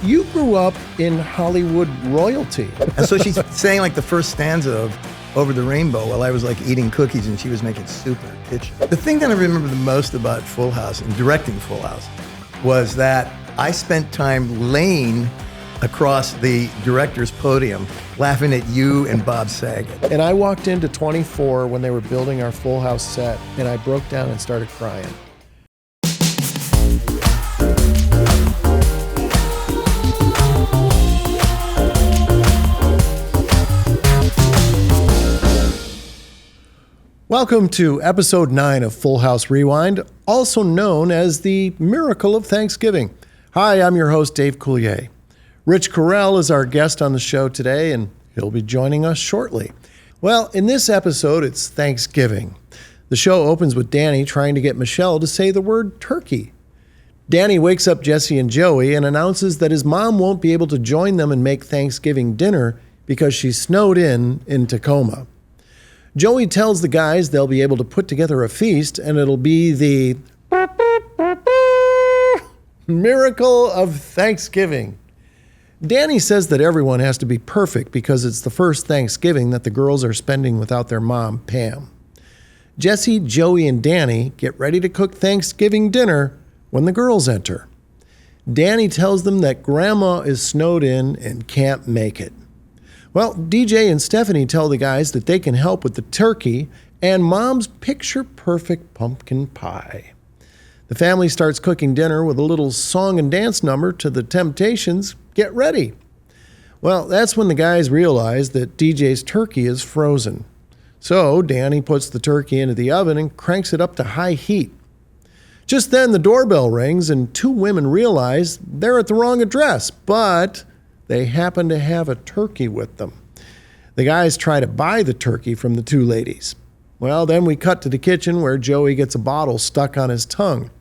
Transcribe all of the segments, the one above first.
you grew up in Hollywood royalty. And so she's saying like the first stanza of Over the Rainbow while I was like eating cookies and she was making soup in her kitchen. The thing that I remember the most about Full House and directing Full House was that I spent time laying across the director's podium laughing at you and Bob Saget. And I walked into 24 when they were building our Full House set, and I broke down and started crying. Welcome to episode 9 of Full House Rewind, also known as the Miracle of Thanksgiving. Hi, I'm your host, Dave Coulier. Rich Correll is our guest on the show today, and he'll be joining us shortly. Well, in this episode, it's Thanksgiving. The show opens with Danny trying to get Michelle to say the word turkey. Danny wakes up Jesse and Joey and announces that his mom won't be able to join them and make Thanksgiving dinner because she's snowed in Tacoma. Joey tells the guys they'll be able to put together a feast, and it'll be the Miracle of Thanksgiving. Danny says that everyone has to be perfect because it's the first Thanksgiving that the girls are spending without their mom, Pam. Jesse, Joey, and Danny get ready to cook Thanksgiving dinner when the girls enter. Danny tells them that Grandma is snowed in and can't make it. Well, DJ and Stephanie tell the guys that they can help with the turkey and Mom's picture-perfect pumpkin pie. The family starts cooking dinner with a little song and dance number to the Temptations' Get Ready. Well, that's when the guys realize that DJ's turkey is frozen. So Danny puts the turkey into the oven and cranks it up to high heat. Just then the doorbell rings and two women realize they're at the wrong address, but they happen to have a turkey with them. The guys try to buy the turkey from the two ladies. Well, then we cut to the kitchen where Joey gets a bottle stuck on his tongue.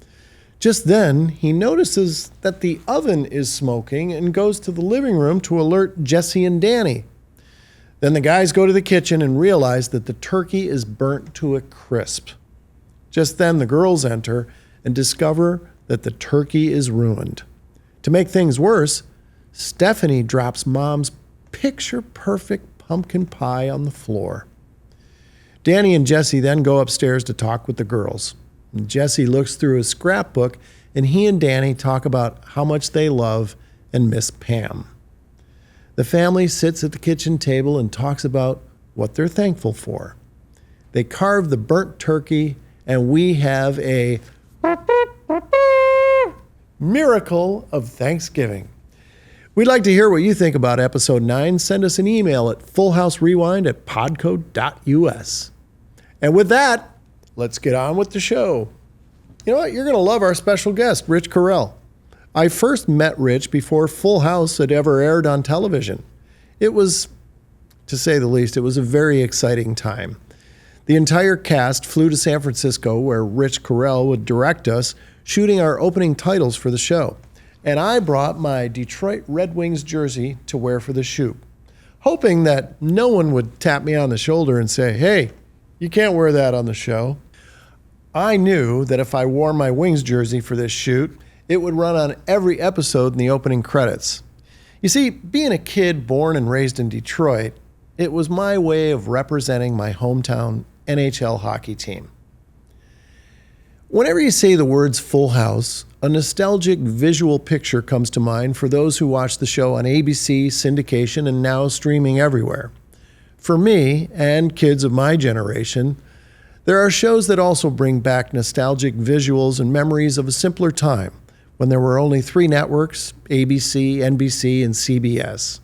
Just then, he notices that the oven is smoking and goes to the living room to alert Jesse and Danny. Then the guys go to the kitchen and realize that the turkey is burnt to a crisp. Just then, the girls enter and discover that the turkey is ruined. To make things worse, Stephanie drops Mom's picture-perfect pumpkin pie on the floor. Danny and Jesse then go upstairs to talk with the girls. Jesse looks through his scrapbook, and he and Danny talk about how much they love and miss Pam. The family sits at the kitchen table and talks about what they're thankful for. They carve the burnt turkey, and we have a Miracle of Thanksgiving. We'd like to hear what you think about episode 9. Send us an email at fullhouserewind@podco.us. And with that, let's get on with the show. You know what? You're going to love our special guest, Rich Correll. I first met Rich before Full House had ever aired on television. It was, to say the least, it was a very exciting time. The entire cast flew to San Francisco, where Rich Correll would direct us, shooting our opening titles for the show. And I brought my Detroit Red Wings jersey to wear for the shoot, hoping that no one would tap me on the shoulder and say, "Hey, you can't wear that on the show." I knew that if I wore my Wings jersey for this shoot, it would run on every episode in the opening credits. You see, being a kid born and raised in Detroit, it was my way of representing my hometown NHL hockey team. Whenever you say the words Full House, a nostalgic visual picture comes to mind for those who watch the show on ABC, syndication, and now streaming everywhere. For me, and kids of my generation, there are shows that also bring back nostalgic visuals and memories of a simpler time when there were only 3 networks, ABC, NBC, and CBS.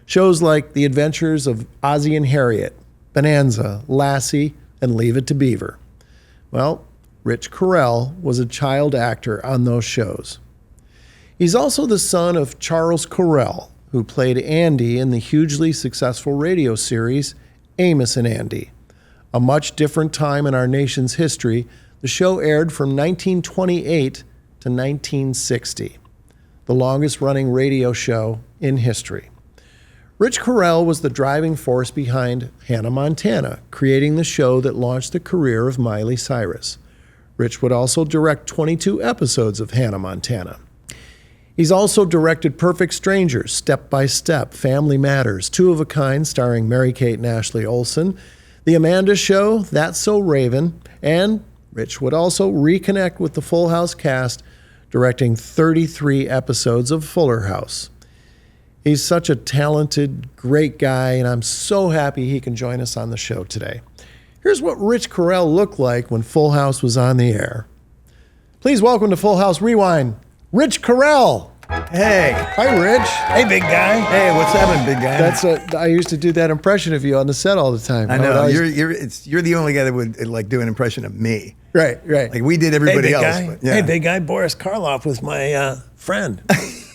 Shows like The Adventures of Ozzie and Harriet, Bonanza, Lassie, and Leave It to Beaver. Well, Rich Correll was a child actor on those shows. He's also the son of Charles Correll, who played Andy in the hugely successful radio series Amos and Andy. A much different time in our nation's history, the show aired from 1928 to 1960, the longest-running radio show in history. Rich Correll was the driving force behind Hannah Montana, creating the show that launched the career of Miley Cyrus. Rich would also direct 22 episodes of Hannah Montana. He's also directed Perfect Strangers, Step by Step, Family Matters, Two of a Kind, starring Mary-Kate and Ashley Olsen, The Amanda Show, That's So Raven, and Rich would also reconnect with the Full House cast, directing 33 episodes of Fuller House. He's such a talented, great guy, and I'm so happy he can join us on the show today. Here's what Rich Correll looked like when Full House was on the air. Please welcome to Full House Rewind, Rich Correll. Hey. Hi, Rich. Hey, big guy. Hey, what's happening, big guy? I used to do that impression of you on the set all the time. I know. You're the only guy that would like do an impression of me. Right. Like we did everybody else. Guy. But, yeah. Hey, big guy. Boris Karloff was my friend.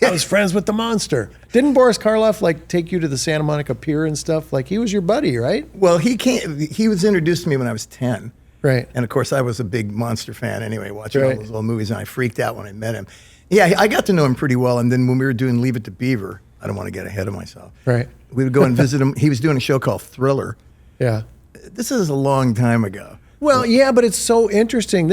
I was friends with the monster. Didn't Boris Karloff like take you to the Santa Monica Pier and stuff? Like he was your buddy, right? Well, he was introduced to me when I was 10. Right. And of course, I was a big monster fan anyway, watching all those old movies, and I freaked out when I met him. Yeah, I got to know him pretty well. And then when we were doing Leave It to Beaver, I don't want to get ahead of myself. Right. We would go and visit him. He was doing a show called Thriller. Yeah. This is a long time ago. Well, yeah, but it's so interesting.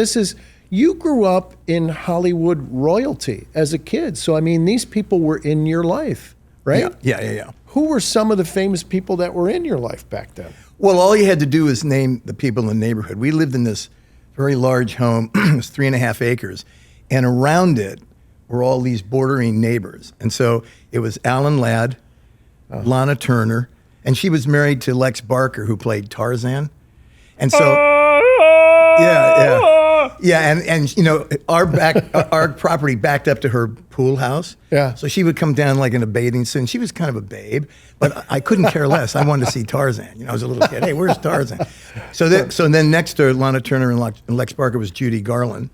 You grew up in Hollywood royalty as a kid. So, I mean, these people were in your life, right? Yeah. Who were some of the famous people that were in your life back then? Well, all you had to do is name the people in the neighborhood. We lived in this very large home. It was 3.5 acres. And around it were all these bordering neighbors. And so it was Alan Ladd, Lana Turner, and she was married to Lex Barker, who played Tarzan. And so, and you know, our property backed up to her pool house. Yeah. So she would come down like in a bathing suit. And she was kind of a babe, but I couldn't care less. I wanted to see Tarzan. You know, I was a little kid. Hey, where's Tarzan? So then next to Lana Turner and Lex Barker was Judy Garland.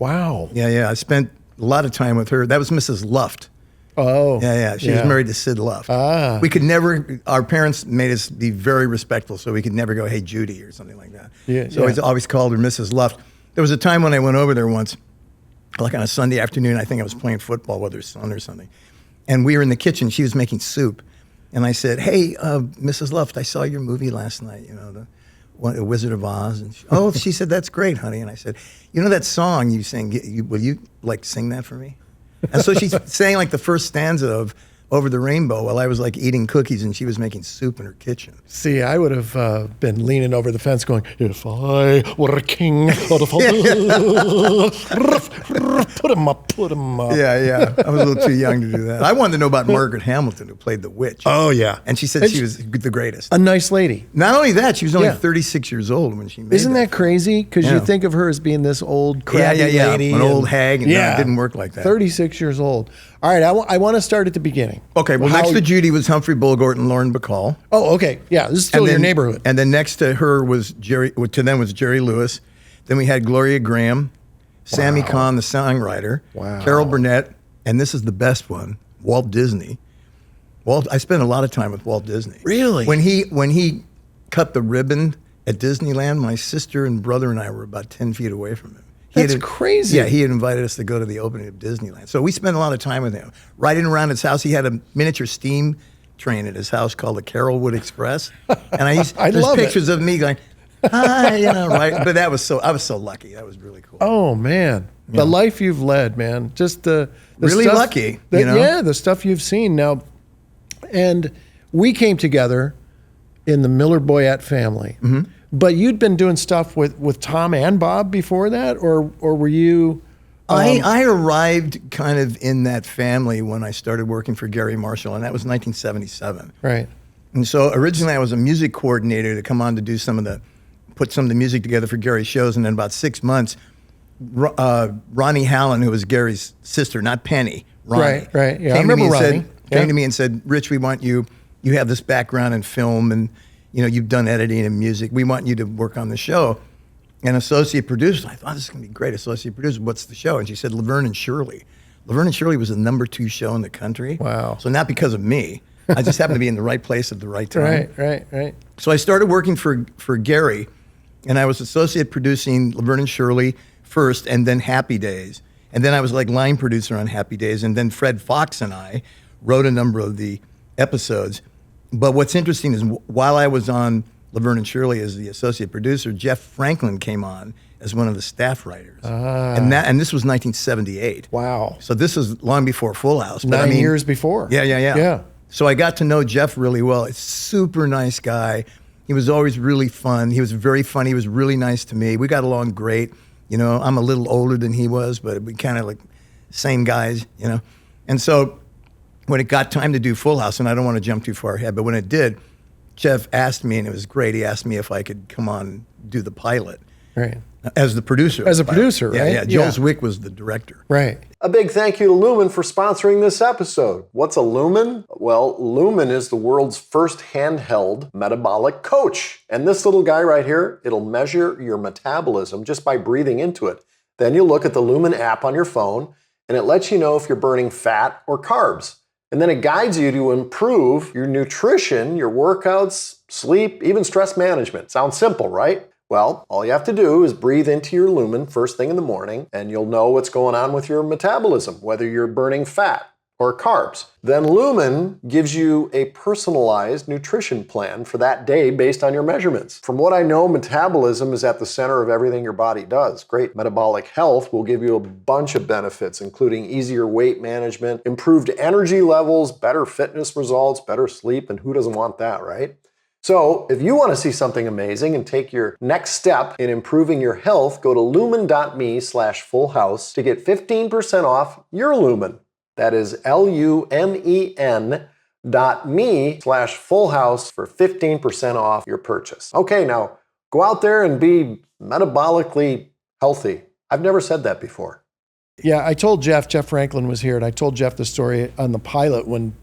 Wow. Yeah. I spent a lot of time with her. That was Mrs. Luft. Oh. Yeah. She was married to Sid Luft. We could never, our parents made us be very respectful, so we could never go, hey, Judy, or something like that. Yeah, so I always called her Mrs. Luft. There was a time when I went over there once, like on a Sunday afternoon, I think I was playing football with her son or something. And we were in the kitchen, she was making soup. And I said, hey, Mrs. Luft, I saw your movie last night, you know, the Wizard of Oz. And she said, that's great, honey. And I said, you know that song you sing, will you like sing that for me? And so she's saying like the first stanza of Over the Rainbow while I was like eating cookies and she was making soup in her kitchen. See, I would have been leaning over the fence going, if I were a king, put him up. Yeah. I was a little too young to do that. I wanted to know about Margaret Hamilton, who played the witch. Oh, yeah. And she said she was the greatest. A nice lady. Not only that, she was only 36 years old when she made Isn't that crazy? Because you think of her as being this old, crabby lady. An old hag. And no, it didn't work like that. 36 years old. All right, I want to start at the beginning. Okay, well, next to Judy was Humphrey Bogart and Lauren Bacall. Oh, okay. Yeah, this is still your neighborhood. And then next to her was Jerry Lewis. Then we had Gloria Graham, Sammy Cahn, the songwriter, Carol Burnett, and this is the best one, Walt Disney. I spent a lot of time with Walt Disney. Really? When he cut the ribbon at Disneyland, my sister and brother and I were about 10 feet away from him. That's crazy. Yeah, he had invited us to go to the opening of Disneyland. So we spent a lot of time with him. Riding around his house, he had a miniature steam train at his house called the Carolwood Express. And there's pictures of me going, hi, you know, right? But I was so lucky. That was really cool. Oh, man. The life you've led, man. Just the really stuff, lucky, you know? Yeah, the stuff you've seen. Now, and we came together in the Miller Boyette family. Mm-hmm. But you'd been doing stuff with Tom and Bob before that, or were you? I arrived kind of in that family when I started working for Gary Marshall, and that was 1977. Right. And so originally I was a music coordinator to come on to do put some of the music together for Gary's shows, and then about 6 months, Ronnie Hallen, who was Gary's sister, not Penny, Ronnie. Right. Yeah, I remember Ronnie. Came to me and said, Rich, we want you have this background in film and you know, you've done editing and music. We want you to work on the show. And associate producer, I thought, this is going to be great. Associate producer, what's the show? And she said, Laverne and Shirley. Laverne and Shirley was the #2 show in the country. Wow. So not because of me. I just happened to be in the right place at the right time. Right. So I started working for Gary, and I was associate producing Laverne and Shirley first, and then Happy Days. And then I was like line producer on Happy Days. And then Fred Fox and I wrote a number of the episodes. But what's interesting is while I was on Laverne and Shirley as the associate producer, Jeff Franklin came on as one of the staff writers. And this was 1978. Wow. So this was long before Full House. But 9 years before. Yeah. So I got to know Jeff really well. He's a super nice guy. He was always really fun. He was very funny. He was really nice to me. We got along great. You know, I'm a little older than he was, but we kind of like same guys, you know. And so when it got time to do Full House, and I don't want to jump too far ahead, but when it did, Jeff asked me, and it was great, he asked me if I could come on and do the pilot. Right. As the producer. As a producer, right? Yeah. Joel Zwick was the director. Right. A big thank you to Lumen for sponsoring this episode. What's a Lumen? Well, Lumen is the world's first handheld metabolic coach. And this little guy right here, it'll measure your metabolism just by breathing into it. Then you look at the Lumen app on your phone, and it lets you know if you're burning fat or carbs. And then it guides you to improve your nutrition, your workouts, sleep, even stress management. Sounds simple, right? Well, all you have to do is breathe into your Lumen first thing in the morning, and you'll know what's going on with your metabolism, whether you're burning fat or carbs. Then Lumen gives you a personalized nutrition plan for that day based on your measurements. From what I know, metabolism is at the center of everything your body does. Great metabolic health will give you a bunch of benefits, including easier weight management, improved energy levels, better fitness results, better sleep, and who doesn't want that, right? So if you want to see something amazing and take your next step in improving your health, go to lumen.me/fullhouse to get 15% off your Lumen. That is lumen.me/fullhouse for 15% off your purchase. Okay, now go out there and be metabolically healthy. I've never said that before. Yeah, I told Jeff Franklin was here, and I told Jeff the story on the pilot when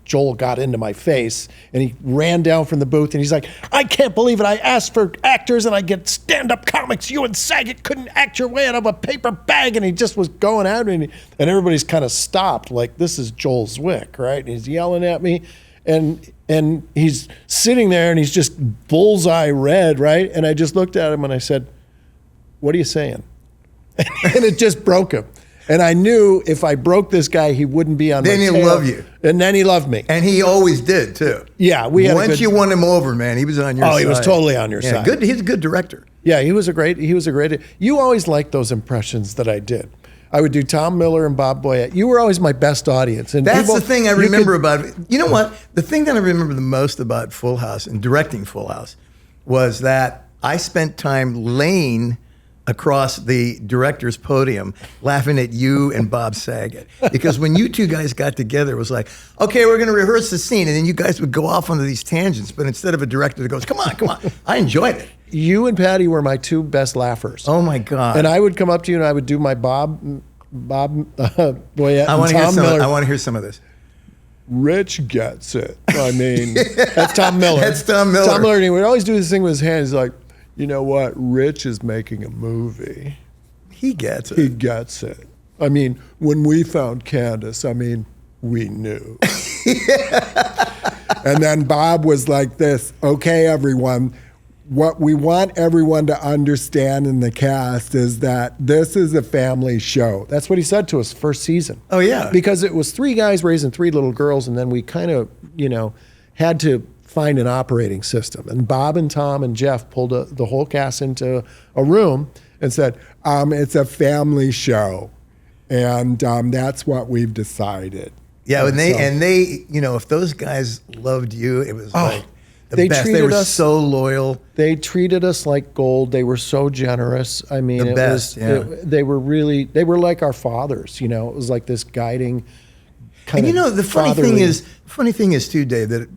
Joel got into my face, and he ran down from the booth, and he's like, I can't believe it. I asked for actors, and I get stand-up comics. You and Saget couldn't act your way out of a paper bag, and he just was going at me, and everybody's kind of stopped, like, this is Joel Zwick, right? And he's yelling at me, and he's sitting there, and he's just bullseye red, right? And I just looked at him, and I said, what are you saying? And it just broke him. And I knew if I broke this guy, he wouldn't be on my tail. Then he'll love you. And then he loved me. And he always did, too. Yeah. Once you won him over, man, he was on your side. Oh, he was totally on your side. Good. He's a good director. Yeah, he was a great. You always liked those impressions that I did. I would do Tom Miller and Bob Boyette. You were always my best audience. And that's the thing I remember about it. You know what? The thing that I remember the most about Full House and directing Full House was that I spent time laying across the director's podium laughing at you and Bob Saget. Because when you two guys got together, it was like, okay, we're going to rehearse the scene. And then you guys would go off onto these tangents. But instead of a director that goes, come on, I enjoyed it. You and Patty were my two best laughers. Oh, my God. And I would come up to you and I would do my Bob Boyette and Tom Miller. I want to hear some of this. Rich gets it. I mean, that's Tom Miller. That's Tom Miller. Tom Miller, and he would always do this thing with his hands. He's like, you know what? Rich is making a movie. He gets it. He gets it. I mean, when we found Candace, we knew. And then Bob was like this, okay, everyone, what we want everyone to understand in the cast is that this is a family show. That's what he said to us first season. Oh, yeah. Because it was three guys raising three little girls, and then we kind of, had to find an operating system. And Bob and Tom and Jeff pulled the whole cast into a room and said, it's a family show. And that's what we've decided. Yeah, and they, if those guys loved you, it was like the best. They were so loyal. They treated us like gold. They were so generous. I mean, the best. They were like our fathers. It was like this guiding kind of. And the funny thing is too, Dave, that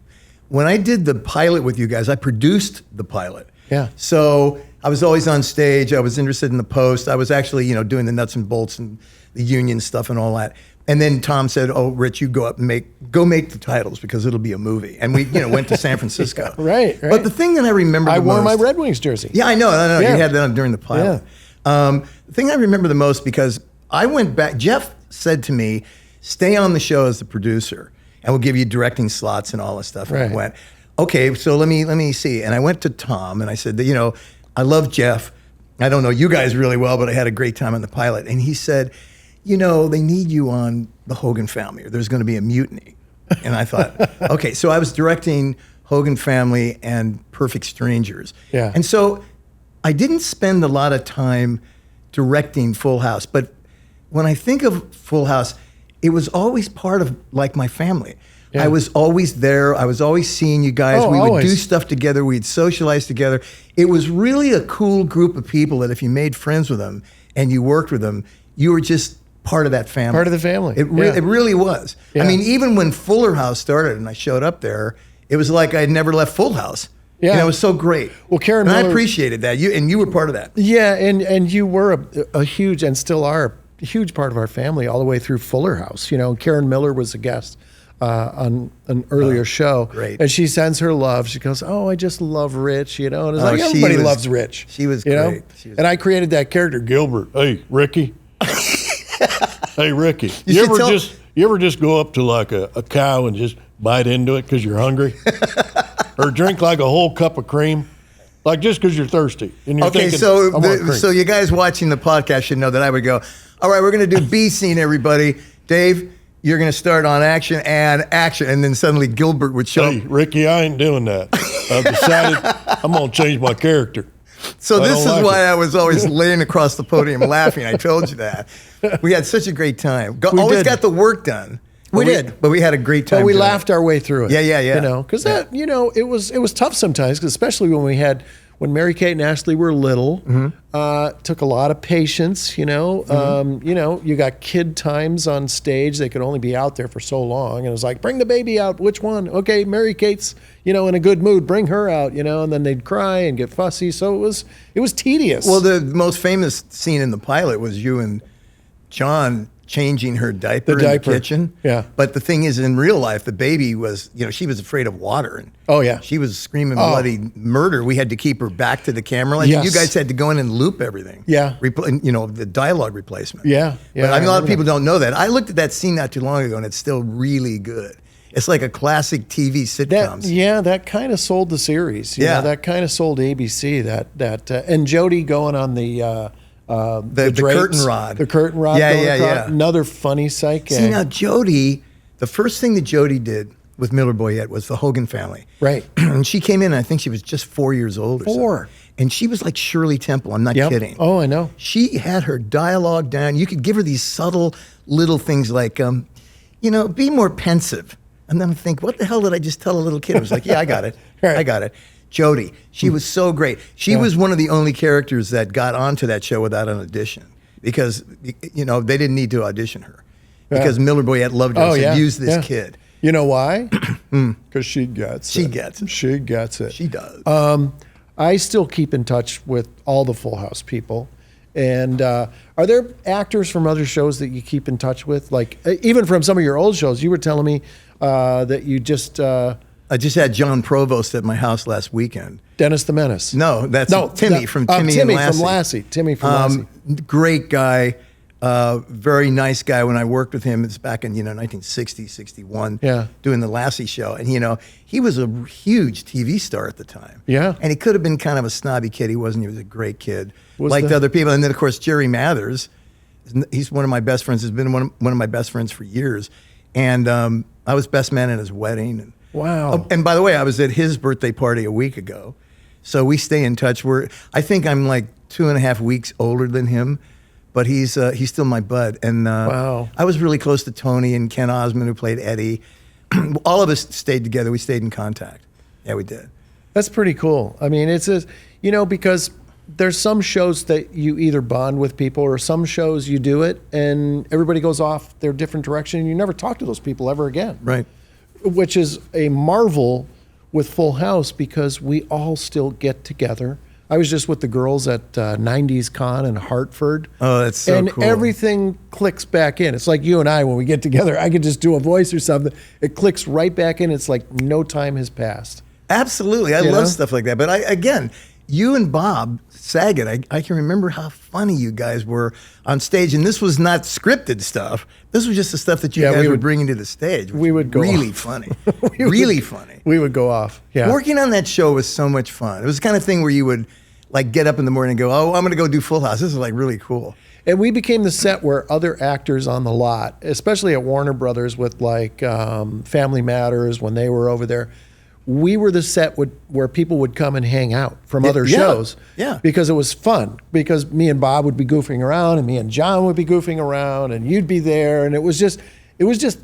when I did the pilot with you guys, I produced the pilot. Yeah. So I was always on stage. I was interested in the post. I was actually, doing the nuts and bolts and the union stuff and all that. And then Tom said, "Oh, Rich, you go up and make the titles because it'll be a movie." And we, went to San Francisco. Right. But the thing that I remember, I wore my Red Wings jersey. Yeah, I know. Yeah. You had that on during the pilot. Yeah. The thing I remember the most because I went back. Jeff said to me, "Stay on the show as the producer, and we'll give you directing slots and all this stuff." Right. And I went, "Okay, so let me see." And I went to Tom and I said, "I love Jeff. I don't know you guys really well, but I had a great time on the pilot." And he said, "They need you on the Hogan Family, or there's going to be a mutiny." And I thought, okay, so I was directing Hogan Family, and Perfect Strangers. Yeah. And so I didn't spend a lot of time directing Full House, but when I think of Full House, it was always part of like my family. Yeah. I was always there. I was always seeing you guys. Oh, We would always. do stuff together. We'd socialize together. It was really a cool group of people that if you made friends with them and you worked with them, you were just part of that family. Part of the family. It really was. Yeah. I mean, even when Fuller House started and I showed up there, it was like I'd never left Full House. Yeah. It was so great. Well, Karen and I Miller- appreciated that. You were part of that. Yeah, and you were a huge, and still are a huge part of our family all the way through Fuller House. You know, Karen Miller was a guest on an earlier show. Great. And she sends her love. She goes, "Oh, I just love Rich," you know, and it's Oh, like she everybody was- loves Rich. she was you know? great. She was and I created that character, Gilbert. Hey, Ricky. Hey, Ricky. You You should ever tell- just go up to like a cow and just bite into it because you're hungry, or drink like a whole cup of cream, like just because you're thirsty and you're Okay, thinking, so I want cream. so you guys watching the podcast should know that I would go, all right, we're going to do B scene, everybody. Dave, you're going to start on action, and then suddenly Gilbert would show Hey, up. Ricky, I ain't doing that. I've decided I'm gonna change my character. So I this is don't like why it. I was always laying across the podium laughing. I told you that. We had such a great time. Always did. got the work done. We But did. But we had a great time. But we doing laughed it. our way through it. Yeah. You know, because that, you know, it was tough sometimes, 'cause especially when Mary Kate and Ashley were little. Took a lot of patience. You know, you got kid times on stage. They could only be out there for so long, and it was like, bring the baby out. Which one? Okay, Mary Kate's, you know, in a good mood. Bring her out. You know, and then they'd cry and get fussy. So it was tedious. Well, the most famous scene in the pilot was you and John changing her diaper, The in diaper. the kitchen. Yeah. But the thing is, in real life, the baby was, she was afraid of water. And Oh, yeah. She was screaming bloody murder. We had to keep her back to the camera. Like, Yes. you guys had to go in and loop everything. Yeah. The dialogue replacement. Yeah. But I mean, a lot of remember people don't know that. I looked at that scene not too long ago, and it's still really good. It's like a classic TV sitcoms. that kind of sold the series. You Yeah. know, that kind of sold ABC. And Jody going on the The drapes, curtain rod. the curtain rod. Yeah, going yeah, across. yeah. Another funny sight gag. See, now Jody, the first thing that Jody did with Miller Boyette was the Hogan Family. Right. And she came in, and I think she was just 4 years old or Four. something. And she was like Shirley Temple. I'm not Yep. kidding. Oh, I know. She had her dialogue down. You could give her these subtle little things like, be more pensive. And then I think, what the hell did I just tell a little kid? I was like, yeah, I got it. Right. I got it. Jody, she was so great. She was one of the only characters that got onto that show without an audition because, they didn't need to audition her because Miller Boyette loved her and said, use this kid. You know why? Because she gets it. She gets it. She gets it. She does. I still keep in touch with all the Full House people. And are there actors from other shows that you keep in touch with? Like, even from some of your old shows, you were telling me that you just... I just had John Provost at my house last weekend. Dennis the Menace. No, that's Timmy from Timmy and Lassie. Timmy from Lassie. Great guy, very nice guy. When I worked with him, it's back in 1960, 61, doing the Lassie show. And he was a huge TV star at the time. Yeah. And he could have been kind of a snobby kid. He wasn't. He was a great kid, Was like the- the other people. And then, of course, Jerry Mathers. He's one of my best friends. Has been one of my best friends for years. And I was best man at his wedding. And, Wow. Oh, and by the way, I was at his birthday party a week ago. So we stay in touch. I think I'm like 2.5 weeks older than him, but he's still my bud. And Wow. I was really close to Tony and Ken Osmond, who played Eddie. All of us stayed together. We stayed in contact. Yeah, we did. That's pretty cool. I mean, because there's some shows that you either bond with people or some shows you do it and everybody goes off their different direction and you never talk to those people ever again. Right. Which is a marvel with Full House because we all still get together. I was just with the girls at 90s Con in Hartford. Oh, that's so and cool. everything clicks back in. It's like you and I, when we get together, I could just do a voice or something. It clicks right back in. It's like no time has passed. Absolutely. I You love know? stuff like that. But again, you and Bob Saget, I can remember how funny you guys were on stage. And this was not scripted stuff. This was just the stuff that you guys were bringing to the stage. Which we would go really off. funny. Really funny. We would go off. Yeah. Working on that show was so much fun. It was the kind of thing where you would like get up in the morning and go, oh, I'm going to go do Full House. This is like really cool. And we became the set where other actors on the lot, especially at Warner Brothers with like Family Matters when they were over there, we were the set where people would come and hang out from other yeah, shows. yeah. Because it was fun. Because me and Bob would be goofing around, and me and John would be goofing around, and you'd be there, and it was just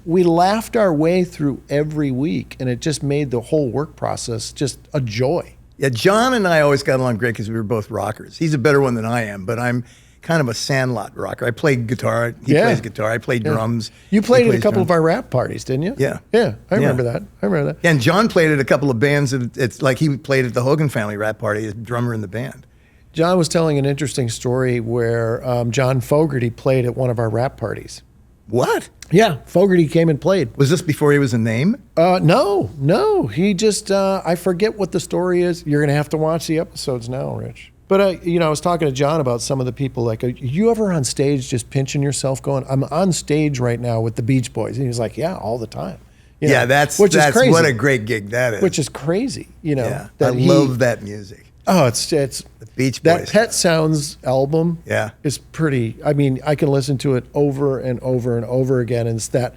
we laughed our way through every week, and it just made the whole work process just a joy. Yeah, John and I always got along great because we were both rockers. He's a better one than I am, but I'm kind of a sandlot rocker. I played guitar. He plays guitar. I played drums. You played He at a plays couple drums. of our rap parties, didn't you? Yeah. Yeah, I remember that. Yeah, and John played at a couple of bands. It's like he played at the Hogan Family rap party as drummer in the band. John was telling an interesting story where John Fogerty played at one of our rap parties. What? Yeah, Fogerty came and played. Was this before he was a name? No. He just, I forget what the story is. You're going to have to watch the episodes now, Rich. But, I was talking to John about some of the people, like, are you ever on stage just pinching yourself going, I'm on stage right now with the Beach Boys? And he's like, yeah, all the time. You know, Yeah, that's is crazy. what a great gig that is. Which is crazy, Yeah, that I love that music. Oh, it's The Beach that Boys. Pet Sounds album Yeah. is pretty. I mean, I can listen to it over and over and over again. And it's that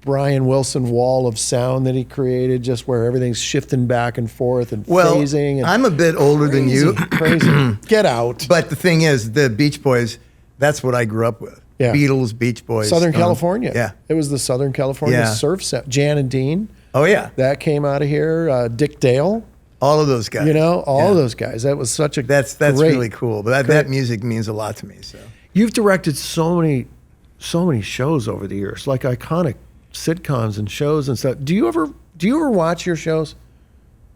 Brian Wilson wall of sound that he created, just where everything's shifting back and forth and phasing. And I'm a bit older than you. Crazy. Get out. But the thing is, the Beach Boys, that's what I grew up with. Yeah. Beatles, Beach Boys. Southern Stones. California. Yeah. It was the Southern California Yeah. surf set. Jan and Dean. Oh, yeah. That came out of here. Dick Dale. All of those guys. All of those guys. That was such a That's great, really cool. But that music means a lot to me. So You've directed so many shows over the years, like iconic sitcoms and shows and stuff. Do you ever watch your shows?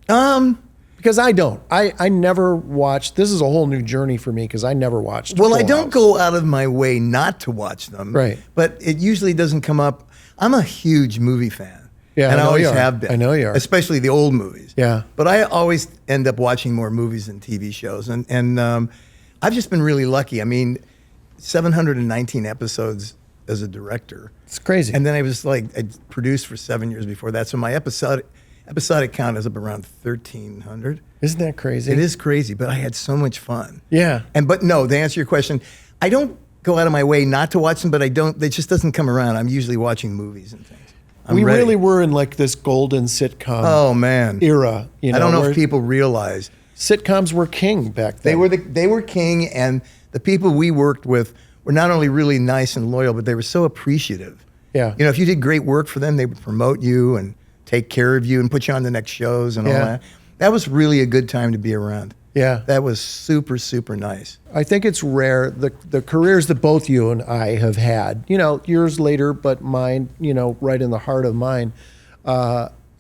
Because I don't. I never watched. This is a whole new journey for me because I never watched. Well, I Full don't House. go out of my way not to watch them. Right. But it usually doesn't come up. I'm a huge movie fan. Yeah, and I I know always you are. have been. I know you are. Especially the old movies. Yeah. But I always end up watching more movies than TV shows. And I've just been really lucky. I mean, 719 episodes as a director. It's crazy. And then I produced for 7 years before that. So my episodic count is up around 1,300. Isn't that crazy? It is crazy, but I had so much fun. Yeah. But no, to answer your question, I don't go out of my way not to watch them, but it just doesn't come around. I'm usually watching movies and things. We ready. really were in like this golden sitcom Oh man, era. I don't know where if people realize sitcoms were king back then. they were king, and the people we worked with were not only really nice and loyal, but they were so appreciative. Yeah. If you did great work for them, they would promote you and take care of you and put you on the next shows and all Yeah. that. That was really a good time to be around. Yeah. That was super, super nice. I think it's rare the careers that both you and I have had, years later, but mine, right in the heart of mine,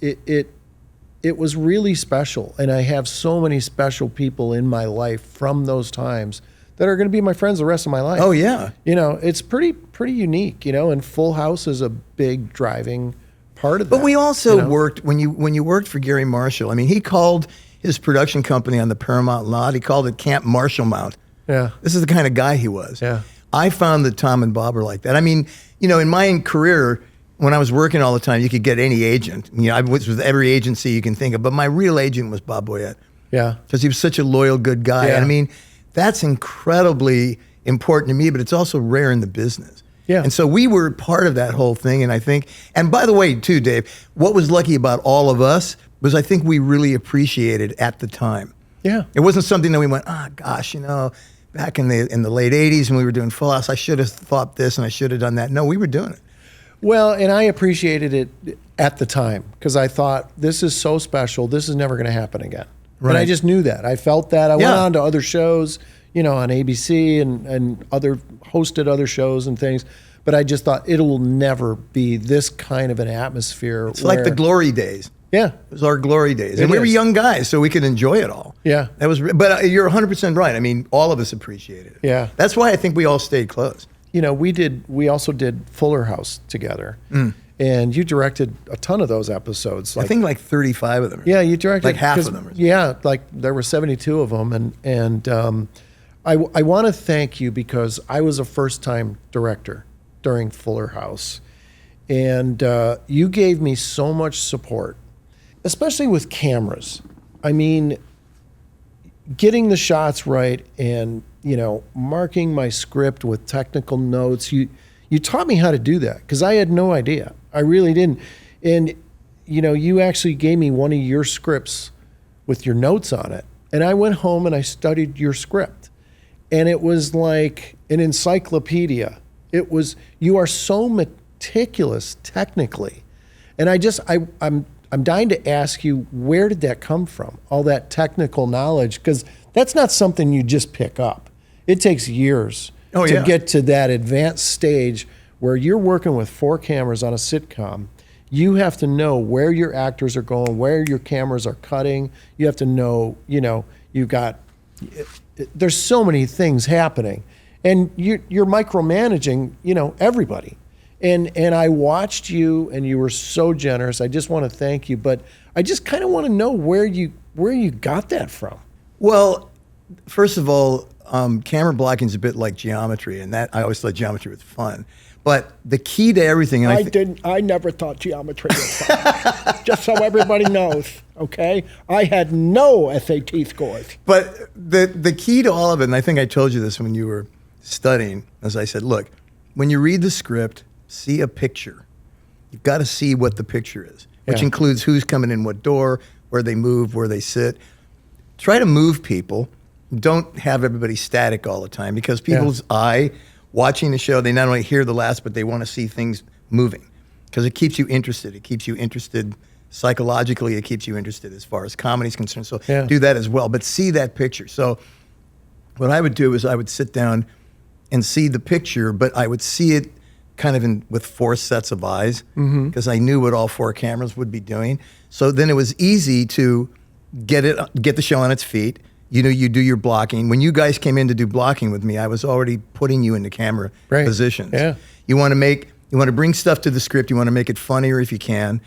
it was really special. And I have so many special people in my life from those times that are going to be my friends the rest of my life. Oh yeah. It's pretty unique, and Full House is a big driving part of that. But we also worked when you worked for Gary Marshall. I mean, he called his production company on the Paramount lot. He called it Camp Marshall Mount. Yeah. This is the kind of guy he was. Yeah. I found that Tom and Bob were like that. I mean, in my career, when I was working all the time, you could get any agent. I was with every agency you can think of, but my real agent was Bob Boyette. Yeah. Because he was such a loyal, good guy. Yeah. And I mean, that's incredibly important to me, but it's also rare in the business. Yeah. And so we were part of that whole thing. And I think, and by the way, too, Dave, what was lucky about all of us was I think we really appreciated at the time. Yeah. It wasn't something that we went, gosh, back in the late 80s when we were doing Full House, I should have thought this and I should have done that. No, we were doing it. Well, and I appreciated it at the time because I thought this is so special. This is never going to happen again. Right. And I just knew that. I felt that. I went Yeah. on to other shows, on ABC and hosted other shows and things. But I just thought it will never be this kind of an atmosphere. It's like the glory days. Yeah. It was our glory days. It And we were is. young guys, so we could enjoy it all. Yeah. But you're 100% right. I mean, all of us appreciated it. Yeah. That's why I think we all stayed close. We also did Fuller House together. And you directed a ton of those episodes. I think like 35 of them. Yeah, you directed like half 'cause- of them. Or Yeah, like there were 72 of them, and I want to thank you because I was a first-time director during Fuller House, and you gave me so much support, especially with cameras. I mean, getting the shots right and marking my script with technical notes. You taught me how to do that because I had no idea. I really didn't. And you actually gave me one of your scripts with your notes on it. And I went home and I studied your script. And it was like an encyclopedia. You are so meticulous technically. And I'm dying to ask you, where did that come from? All that technical knowledge, because that's not something you just pick up. It takes years to get to that advanced stage where you're working with 4 cameras on a sitcom. You have to know where your actors are going, where your cameras are cutting. You have to know, there's so many things happening. And you're micromanaging, everybody. And I watched you, and you were so generous. I just want to thank you, but I just kind of want to know where you got that from. Well, first of all, camera blocking is a bit like geometry, and that I always thought geometry was fun. But the key to everything, and I never thought geometry was fun. Just so everybody knows, okay? I had no SAT scores. But the key to all of it, and I think I told you this when you were studying, as I said, look, when you read the script, see a picture. You've got to see what the picture is, which includes who's coming in what door, where they move, where they sit. Try to move people. Don't have everybody static all the time, because people's eye watching the show, they not only hear the laughs, but they want to see things moving, because it keeps you interested. It keeps you interested psychologically. It keeps you interested as far as comedy is concerned. So do that as well, but see that picture. So what I would do is I would sit down and see the picture, but I would see it kind of with 4 sets of eyes, because I knew what all 4 cameras would be doing. So then it was easy to get the show on its feet. You do your blocking. When you guys came in to do blocking with me, I was already putting you into camera positions. Yeah. You want to bring stuff to the script. You want to make it funnier if you can.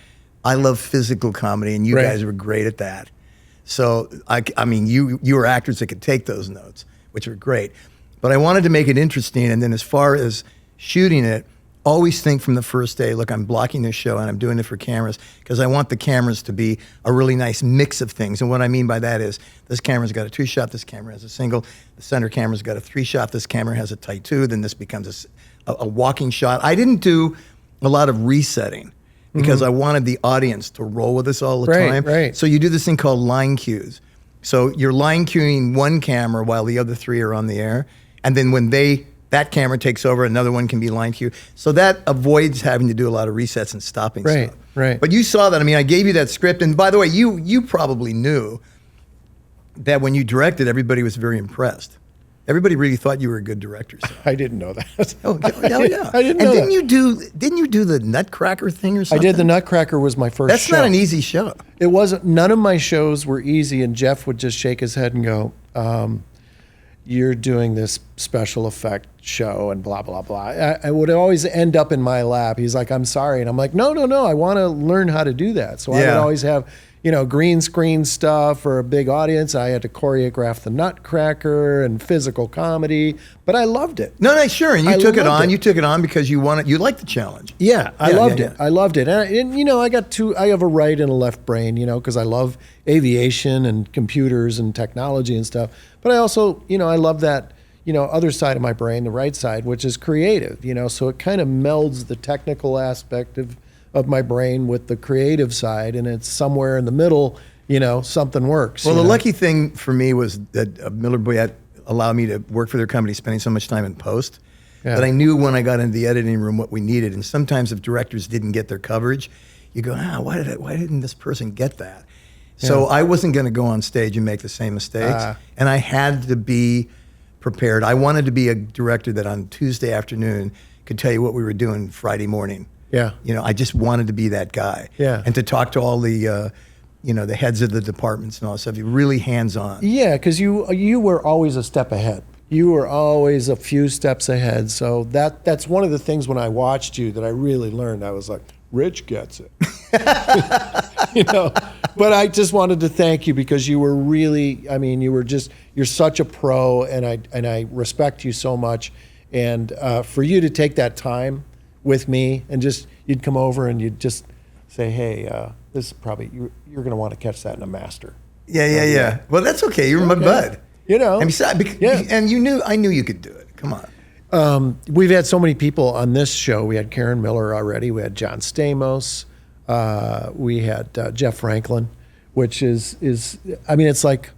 I love physical comedy, and you guys were great at that. So I mean, you were actors that could take those notes, which were great. But I wanted to make it interesting, and then as far as shooting it, always think from the first day, look, I'm blocking this show and I'm doing it for cameras because I want the cameras to be a really nice mix of things. And what I mean by that is this camera's got a 2-shot, this camera has a single, the center camera's got a 3-shot, this camera has a tight 2, then this becomes a walking shot. I didn't do a lot of resetting because I wanted the audience to roll with us all the time. Right. So you do this thing called line cues. So you're line cueing one camera while the other 3 are on the air. And then when that camera takes over, another one can be line cue. So that avoids having to do a lot of resets and stopping stuff. Right. But you saw that. I mean, I gave you that script. And by the way, you probably knew that when you directed, everybody was very impressed. Everybody really thought you were a good director. So. I didn't know that. Oh yeah. I didn't know that. Didn't you do the Nutcracker thing or something? I did. The Nutcracker was my first That's show. not an easy show. It wasn't. None of my shows were easy, and Jeff would just shake his head and go, you're doing this special effect show and blah, blah, blah. I would always end up in my lap. He's like, I'm sorry. And I'm like, no, I want to learn how to do that. So I would always have, green screen stuff for a big audience. I had to choreograph the Nutcracker and physical comedy, but I loved it. No, sure. And you took it on. You took it on because you liked the challenge. Yeah, I loved it. I loved it. And I have a right and a left brain, because I love aviation and computers and technology and stuff. But I also, I love that, other side of my brain, the right side, which is creative, so it kind of melds the technical aspect of my brain with the creative side, and it's somewhere in the middle, something works. Well, the lucky thing for me was that Miller Boyette allowed me to work for their company, spending so much time in post, that I knew when I got into the editing room what we needed. And sometimes if directors didn't get their coverage, you go, why didn't this person get that? So I wasn't going to go on stage and make the same mistakes, and I had to be prepared. I wanted to be a director that on Tuesday afternoon could tell you what we were doing Friday morning. Yeah. I just wanted to be that guy. Yeah. And to talk to all the, the heads of the departments and all that stuff. You're really hands-on. Yeah, because you were always a step ahead. You were always a few steps ahead. So that's one of the things when I watched you that I really learned. I was like, Rich gets it. But I just wanted to thank you because you were really, you're such a pro, and I respect you so much. And for you to take that time with me and you'd come over and you'd just say, hey, this is probably, you're going to want to catch that in a master. Yeah. Well, that's okay. You're my bud. And besides, and I knew you could do it. Come on. We've had so many people on this show. We had Karen Miller already. We had John Stamos. We had Jeff Franklin, which is I mean, it's like,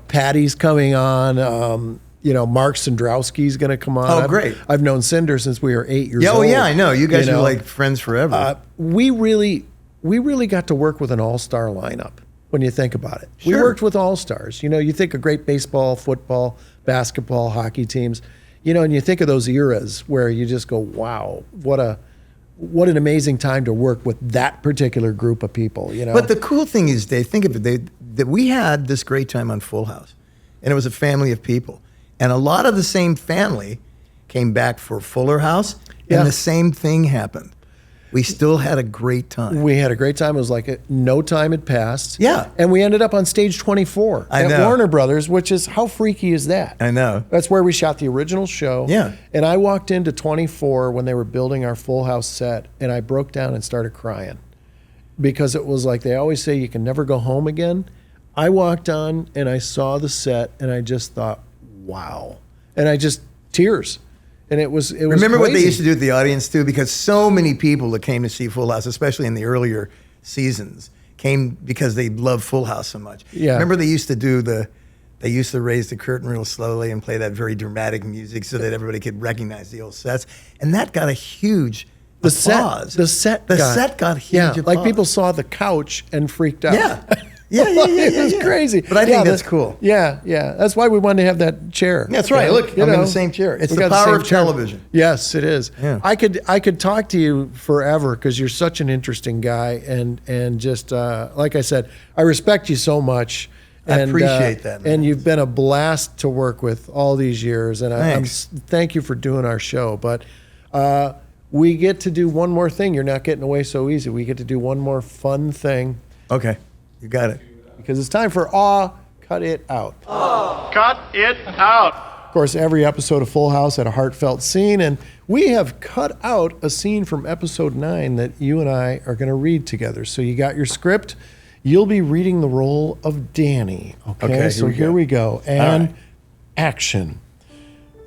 Patty's coming on. Mark Sandrowski's going to come on. Oh, great. I've known Cinder since we were 8 years Yeah, old. oh yeah, I know. You guys were like friends forever. We really got to work with an all-star lineup when you think about it. We Sure. worked with all-stars. You think of great baseball, football, basketball, hockey teams, and you think of those eras where you just go, wow, what an amazing time to work with that particular group of people, But the cool thing is, Dave, think of it, that we had this great time on Full House, and it was a family of people. And a lot of the same family came back for Fuller House, Yeah. and the same thing happened. We still had a great time. We had a great time. It was like no time had passed. Yeah. And we ended up on stage 24 I at know. Warner Brothers, which is, how freaky is that? I know. That's where we shot the original show. Yeah. And I walked into 24 when they were building our Full House set, and I broke down and started crying because it was like they always say you can never go home again. I walked on and I saw the set and I just thought, wow. And I just, tears. And it was Remember what they crazy. used to do with the audience too? Because so many people that came to see Full House, especially in the earlier seasons, came because they loved Full House so much. Yeah. Remember they used to raise the curtain real slowly and play that very dramatic music so that everybody could recognize the old sets. And that got a huge applause. The set got huge applause. like people saw the couch and freaked out. Yeah. Yeah. It was crazy. But I think that's cool. Yeah. That's why we wanted to have that chair. That's right. Look, I'm in the same chair. It's we the got power same of chair. television. Yes, it is. Yeah. I could talk to you forever because you're such an interesting guy, and just like I said, I respect you so much. I And, appreciate that, man. And you've been a blast to work with all these years. And Thanks. thank you for doing our show. But we get to do one more thing. You're not getting away so easy. We get to do one more fun thing Okay. You got it. because it's time for Cut It Out. Cut it out. Of course, every episode of Full House had a heartfelt scene, and we have cut out a scene from episode 9 that you and I are going to read together. So you got your script. You'll be reading the role of Danny. Okay, so here we go. And action.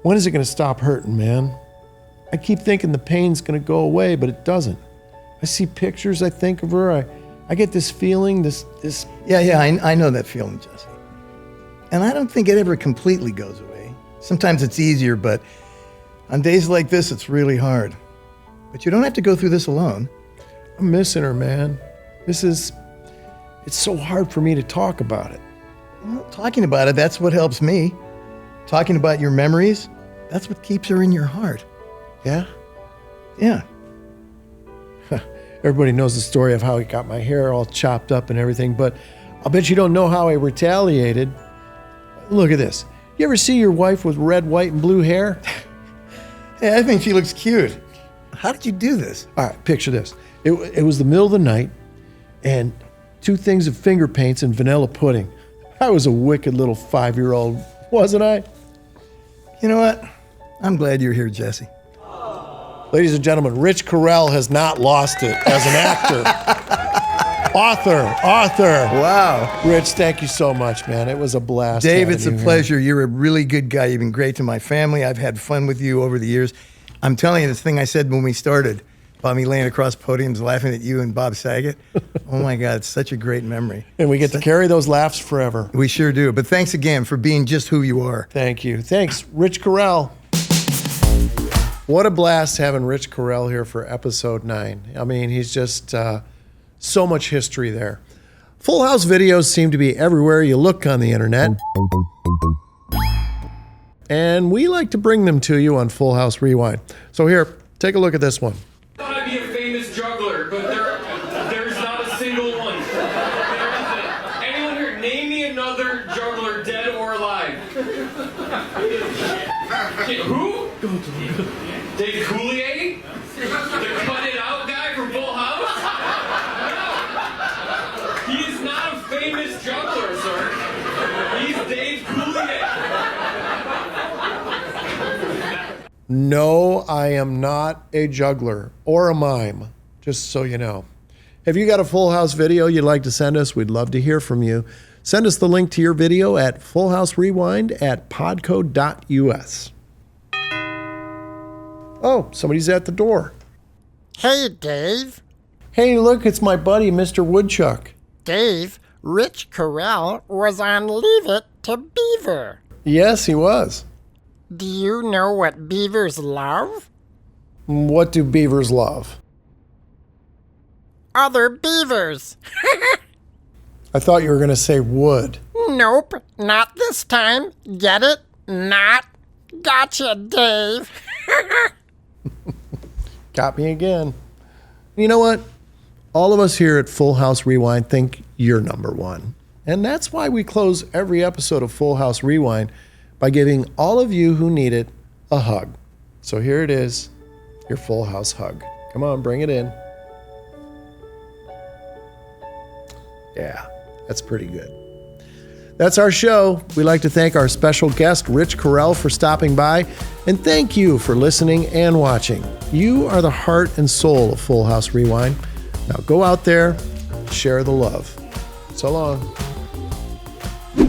When is it going to stop hurting, man? I keep thinking the pain's going to go away, but it doesn't. I see pictures, I think of her. I get this feeling, this. Yeah, I know that feeling, Jesse. And I don't think it ever completely goes away. Sometimes it's easier, but on days like this, it's really hard. But you don't have to go through this alone. I'm missing her, man. It's so hard for me to talk about it. Well, talking about it, that's what helps me. Talking about your memories, that's what keeps her in your heart. Yeah? Yeah. Everybody knows the story of how he got my hair all chopped up and everything, but I'll bet you don't know how I retaliated. Look at this. You ever see your wife with red, white, and blue hair? Hey, I think she looks cute. How did you do this? All right, picture this. It was the middle of the night, and 2 things of finger paints and vanilla pudding. I was a wicked little 5-year-old, wasn't I? You know what? I'm glad you're here, Jesse. Ladies and gentlemen, Rich Correll has not lost it as an actor. Author. Wow. Rich, thank you so much, man. It was a blast. Dave, having it's a you here. pleasure. You're a really good guy. You've been great to my family. I've had fun with you over the years. I'm telling you, this thing I said when we started about me laying across podiums laughing at you and Bob Saget. Oh my God, it's such a great memory. And we get to carry those laughs forever. We sure do. But thanks again for being just who you are. Thank you. Thanks, Rich Correll. What a blast having Rich Correll here for episode 9. I mean, he's just so much history there. Full House videos seem to be everywhere you look on the internet. And we like to bring them to you on Full House Rewind. So here, take a look at this one. I thought I'd be a famous juggler, but there's not a single one. There isn't. Anyone here, name me another juggler, dead or alive. Who? Dave Coulier? The cut it out guy from Full House? No. He is not a famous juggler, sir. He's Dave Coulier. No, I am not a juggler or a mime, just so you know. Have you got a Full House video you'd like to send us? We'd love to hear from you. Send us the link to your video at fullhouserewind@podco.us. Oh, somebody's at the door. Hey, Dave. Hey, look, it's my buddy, Mr. Woodchuck. Dave, Rich Correll was on Leave It to Beaver. Yes, he was. Do you know what beavers love? What do beavers love? Other beavers. I thought you were going to say wood. Nope, not this time. Get it? Not. Gotcha, Dave. Got me again. You know what? All of us here at Full House Rewind think you're number one. And that's why we close every episode of Full House Rewind by giving all of you who need it a hug. So here it is, your Full House hug. Come on, bring it in. Yeah, that's pretty good. That's our show. We'd like to thank our special guest, Rich Correll, for stopping by. And thank you for listening and watching. You are the heart and soul of Full House Rewind. Now go out there, share the love. So long.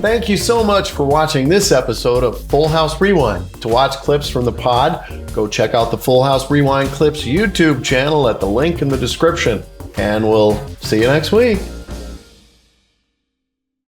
Thank you so much for watching this episode of Full House Rewind. To watch clips from the pod, go check out the Full House Rewind Clips YouTube channel at the link in the description. And we'll see you next week.